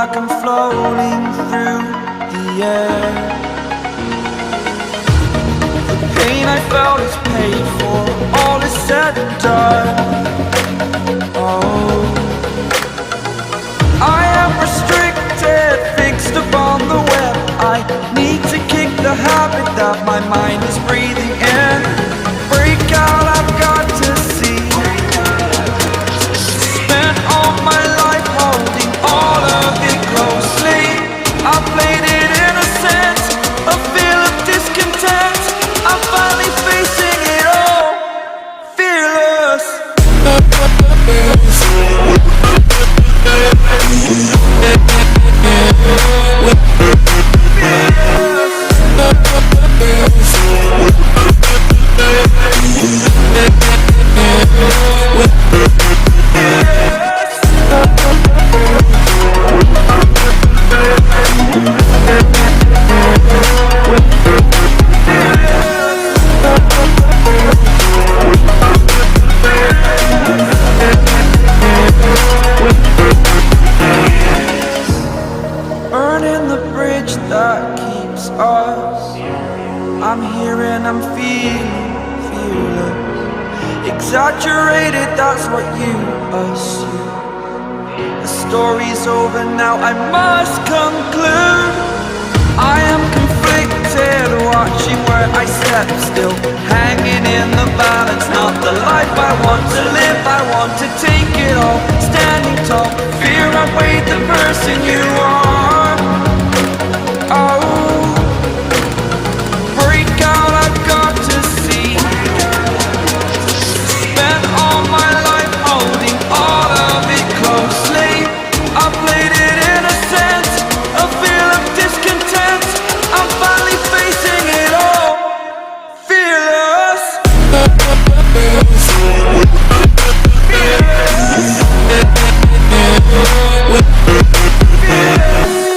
like I'm floating through the air. The pain I felt is paid for, all is said and done. Oh, I am restricted, fixed upon the web. I need to kick the habit that my mind is breathing in. Break out, I've got to see. Spent all my life holding all of it closely. I played it innocent, a feel of discontent. I'm finally facing it all, fearless. Burning the bridge that keeps us. I'm here and I'm feeling fearless. Exaggerated, that's what you assume. The story's over now, I must conclude. I am conflicted, watching where I step still, hanging in the balance. Not the life I want to live, I want to take it all. Standing tall, fear outweighed the person you are. Oh, break out, I've got to see. Spent all my life holding all of it closely. I played it innocent, a feel of discontent. I'm finally facing it all, fearless. Fearless. Fearless.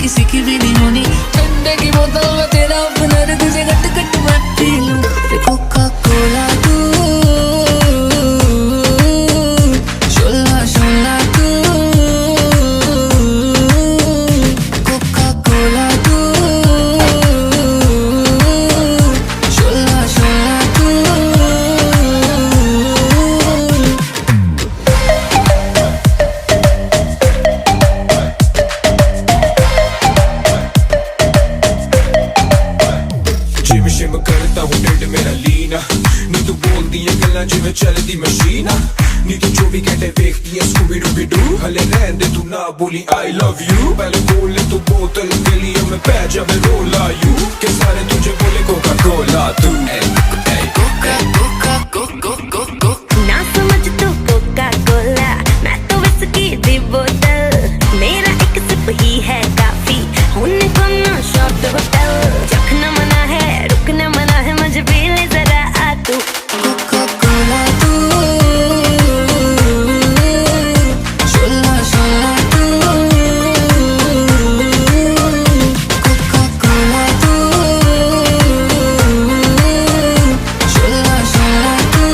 किसी की भी नहीं होनी। ठंडे की बोतल में तेरा ओपनर तुझे गट गट मैं पी लूं। कोका कोला तू, शोला शोला तू, कोका कोला तू, शोला शोला तू। जिम शिम करता हूँ ढिड मेरा लीना, नी तू बोलती है गल्ला जिवें चलदी मशीना, नी तू 24 घंटे देखती है स्कूबी डूबी डू। हले रहन दे तू ना बोली आई लव यू, पहले बोल ले तू बोतल गलियों में पै जावे रोला यू, के सारे तुझे बोले कोका कोला तू। कोका कोका कोको कोको ना समझ तू कोका कोला, मैं तो विस्की दी बोतल, मेरा एक सिप ही है काफी, होने को ना शॉट होटल। चखना मना है रुकना मना है, मुझे पी ले जरा आ तू। कोका कोला तू, शोला शोला तू, कोका कोला तू, शोला शोला तू।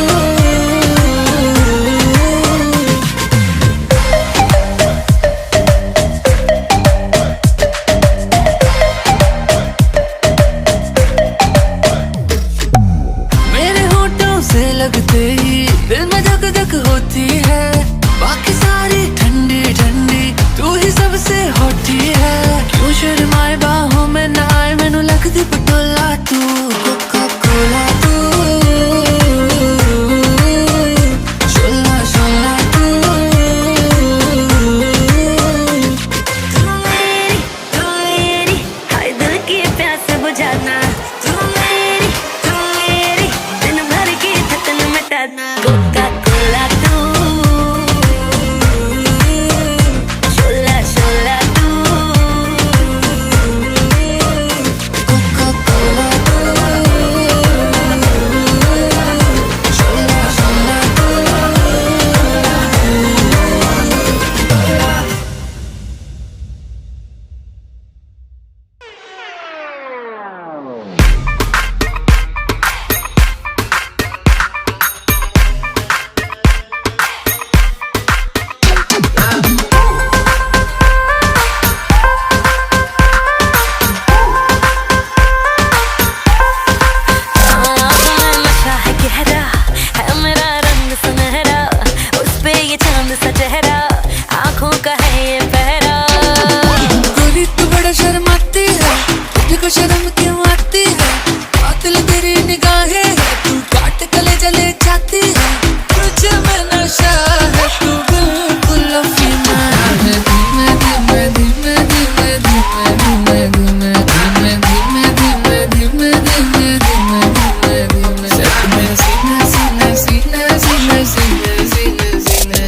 मेरे होठों से लगते ही दिल में धक धक होती है, बाकी सारी ठंडी ठंडी तू ही सबसे होती है। क्यों शर्माए बाहों में ना आए मैनू लगदी पटोला तू। कोका कोला तू, शोला शोला तू, तू मेरी हाय दिल की प्यास बुझाना, तू मेरी दिन भर की थकन मिटाना। कोका कोला तू, शोला शोला तू, कोका कोला तू, शोला शोला तू। नशा है गहरा, है मेरा रंग सुनहरा, उस पे ये चांद सा चेहरा, आँखों का है ये पहरा। गोरी तू बड़ा शर्माती है, तुझको शर्म क्यों आती है? कातिल तेरी निगाहें है, तू काट गले जले जाती है। तुझे में नशा है, तू बिल्कुल अफीना है। धीमे धीमे धीमे धीमे धीमे धीमे धीमे धीमे धीमे धीमे धीमे धीमे धीमे धीमे सच में सीने सीने सीने सीने सीने सीने सीने।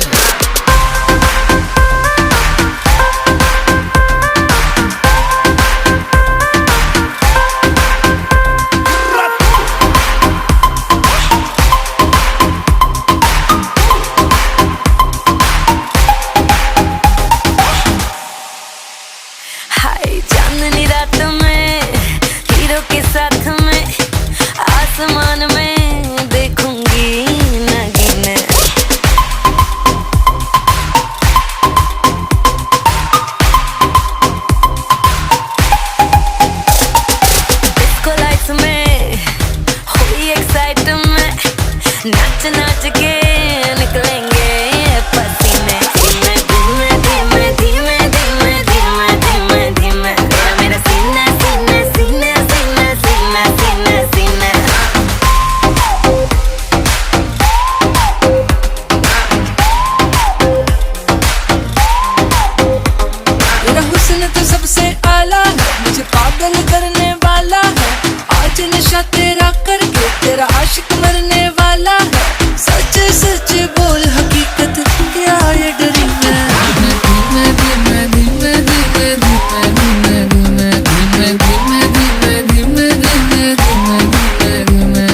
हाय चांदनी रात में हीरो के साथ में, आसमान में देखूंगी नागिन। डिस्को लाइट्स में हुई एक्साइटमेंट, नाच नाच के निकलेंगे पसीने। धीमे धीमे धीमे धीमे धीमे धीमे धीमे धीमे, तेरा मेरा सीना सीना सीना सीना सीना सीना सीना। तेरा हुस्न तो सबसे आला है, मुझे पागल करने वाला है। आज नशा तेरा करके तेरा आशिक मरने वाला है। सच सच बोल हकीकत क्या ये डरी मैं। धीमे धीमे धीमे धीमे धीमे धीमे धीमे धीमे धीमे धीमे धीमे धीमे धीमे धीमे।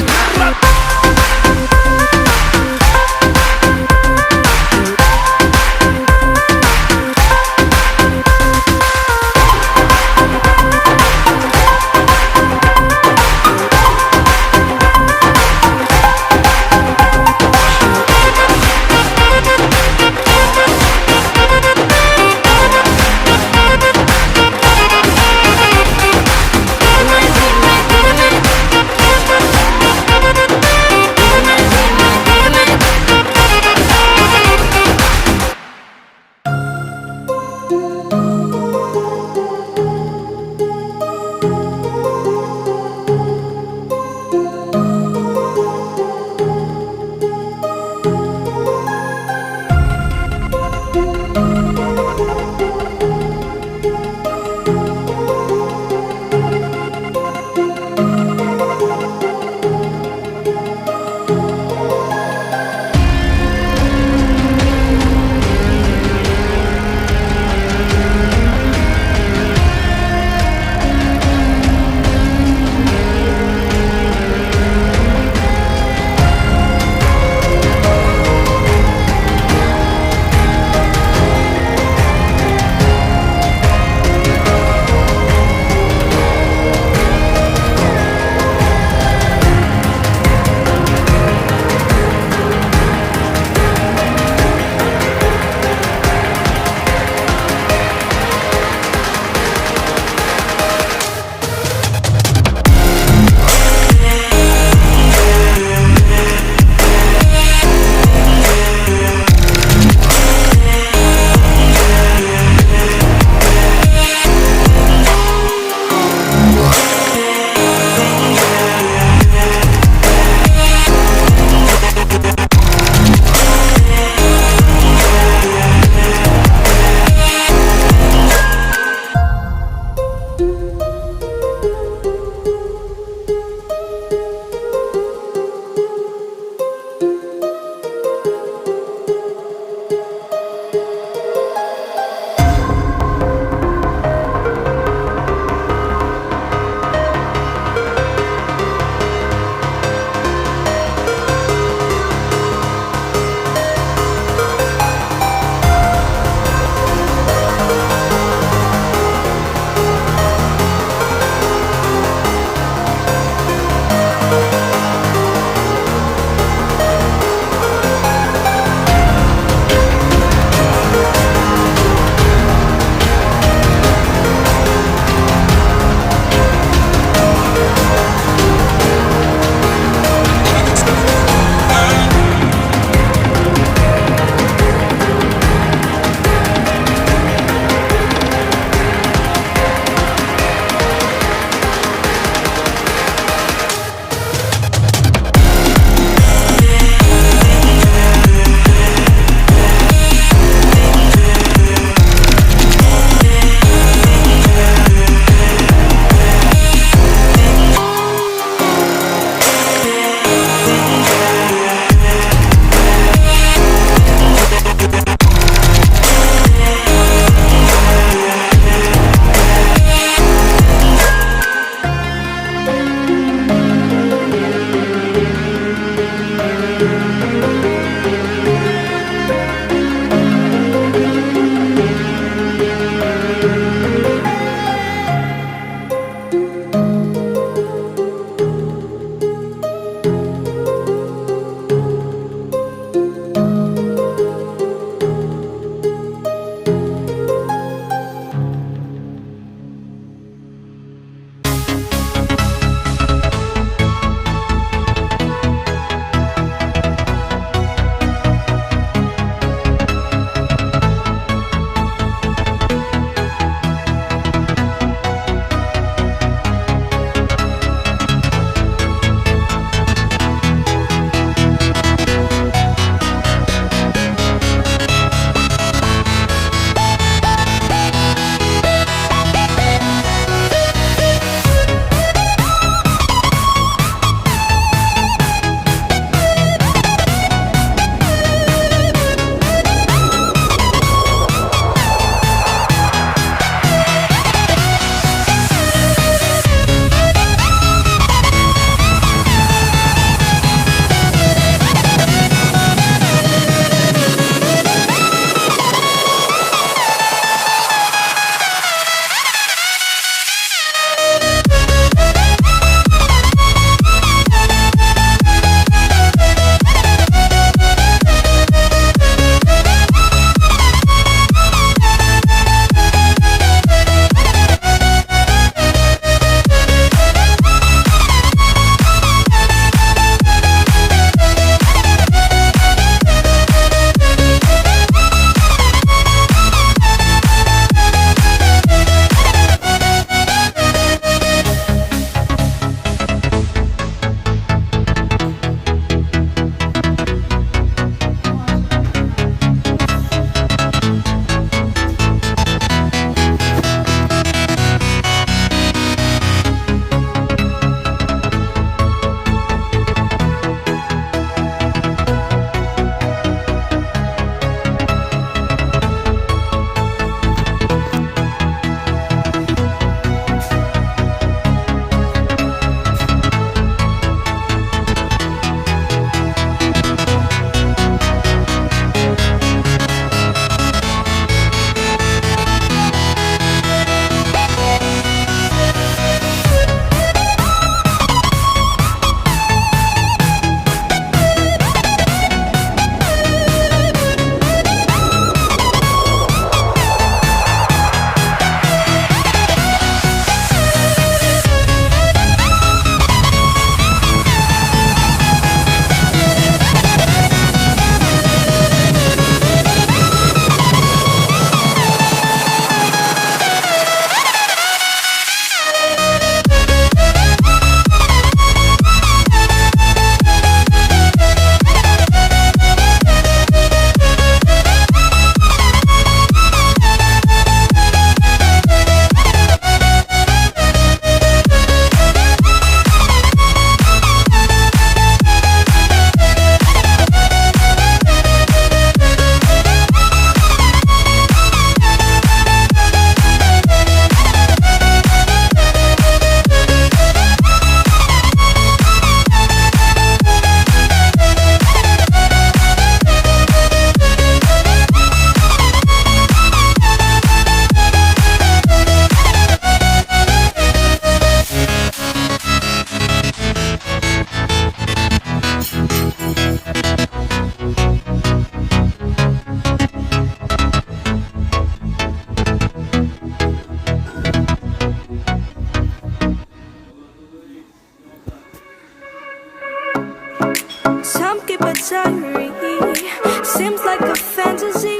seems like a fantasy,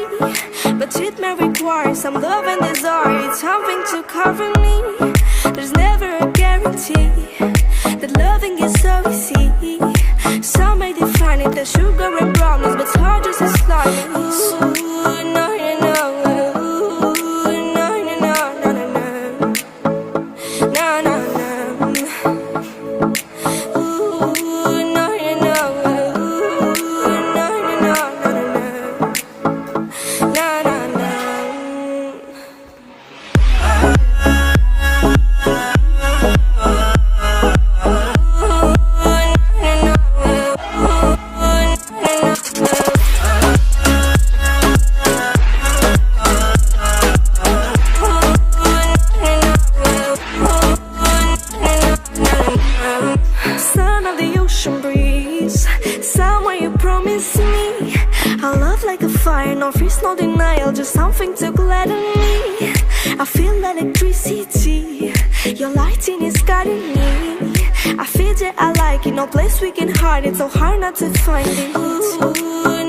but it may require some love and desire. It's something to cover me. There's never a guarantee that loving is so easy. Some may define it as sugar and brownies, but it's hard just as slimy. Ooh, no, no, no. Ooh, no, no, no, no, no, no. No, no, no. Ooh, no, no, no. Ooh, no, no, no, no, no, no. No, no, no. Son of the ocean breeze, somewhere you promised me a love like a fire, no freeze, no denial, just something to gladden me. I feel electricity, your lighting is guiding me. I feel it, I like it, no place we can hide it, so hard not to find it. Ooh,